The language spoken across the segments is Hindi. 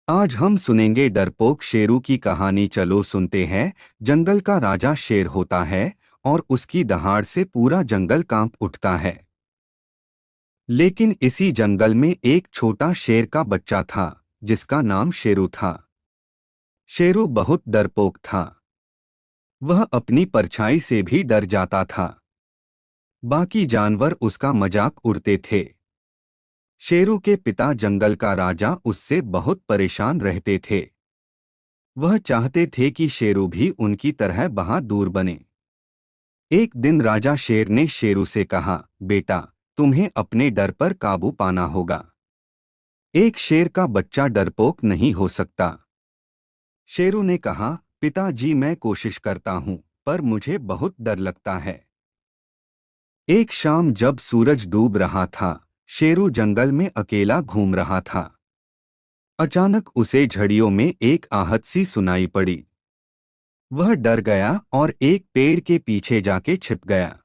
आज हम सुनेंगे डरपोक शेरू की कहानी। चलो सुनते हैं। जंगल का राजा शेर होता है और उसकी दहाड़ से पूरा जंगल कांप उठता है। लेकिन इसी जंगल में एक छोटा शेर का बच्चा था जिसका नाम शेरू था। शेरू बहुत डरपोक था। वह अपनी परछाई से भी डर जाता था। बाकी जानवर उसका मजाक उड़ाते थे। शेरू के पिता जंगल का राजा उससे बहुत परेशान रहते थे। वह चाहते थे कि शेरू भी उनकी तरह बहादुर बने। एक दिन राजा शेर ने शेरू से कहा, बेटा, तुम्हें अपने डर पर काबू पाना होगा। एक शेर का बच्चा डरपोक नहीं हो सकता। शेरू ने कहा, पिताजी, मैं कोशिश करता हूँ, पर मुझे बहुत डर लगता है। एक शाम जब सूरज डूब रहा था, शेरू जंगल में अकेला घूम रहा था। अचानक उसे झड़ियों में एक आहट सी सुनाई पड़ी। वह डर गया और एक पेड़ के पीछे जाके छिप गया।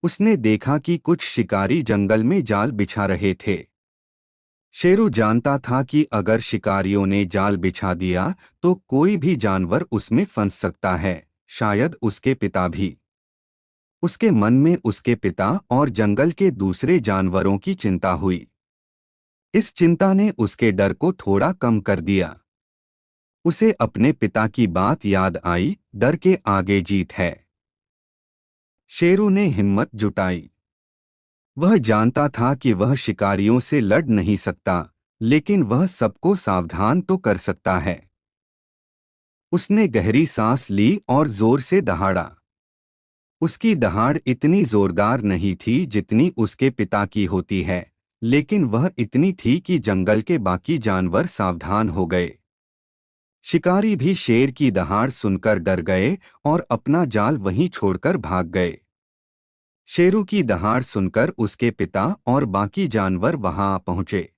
उसने देखा कि कुछ शिकारी जंगल में जाल बिछा रहे थे। शेरू जानता था कि अगर शिकारियों ने जाल बिछा दिया तो कोई भी जानवर उसमें फंस सकता है, शायद उसके पिता भी। उसके मन में उसके पिता और जंगल के दूसरे जानवरों की चिंता हुई। इस चिंता ने उसके डर को थोड़ा कम कर दिया। उसे अपने पिता की बात याद आई, डर के आगे जीत है। शेरू ने हिम्मत जुटाई। वह जानता था कि वह शिकारियों से लड़ नहीं सकता, लेकिन वह सबको सावधान तो कर सकता है। उसने गहरी सांस ली और जोर से दहाड़ा। उसकी दहाड़ इतनी जोरदार नहीं थी जितनी उसके पिता की होती है, लेकिन वह इतनी थी कि जंगल के बाकी जानवर सावधान हो गए। शिकारी भी शेर की दहाड़ सुनकर डर गए और अपना जाल वहीं छोड़कर भाग गए। शेरू की दहाड़ सुनकर उसके पिता और बाकी जानवर वहां आ पहुंचे।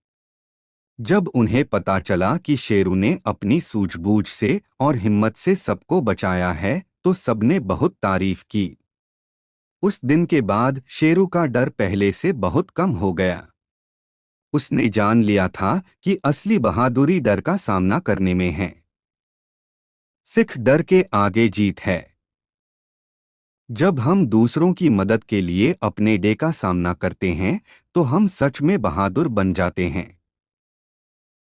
जब उन्हें पता चला कि शेरू ने अपनी सूझबूझ से और हिम्मत से सबको बचाया है, तो सबने बहुत तारीफ की। उस दिन के बाद शेरू का डर पहले से बहुत कम हो गया। उसने जान लिया था कि असली बहादुरी डर का सामना करने में है। सिख, डर के आगे जीत है। जब हम दूसरों की मदद के लिए अपने डे का सामना करते हैं तो हम सच में बहादुर बन जाते हैं।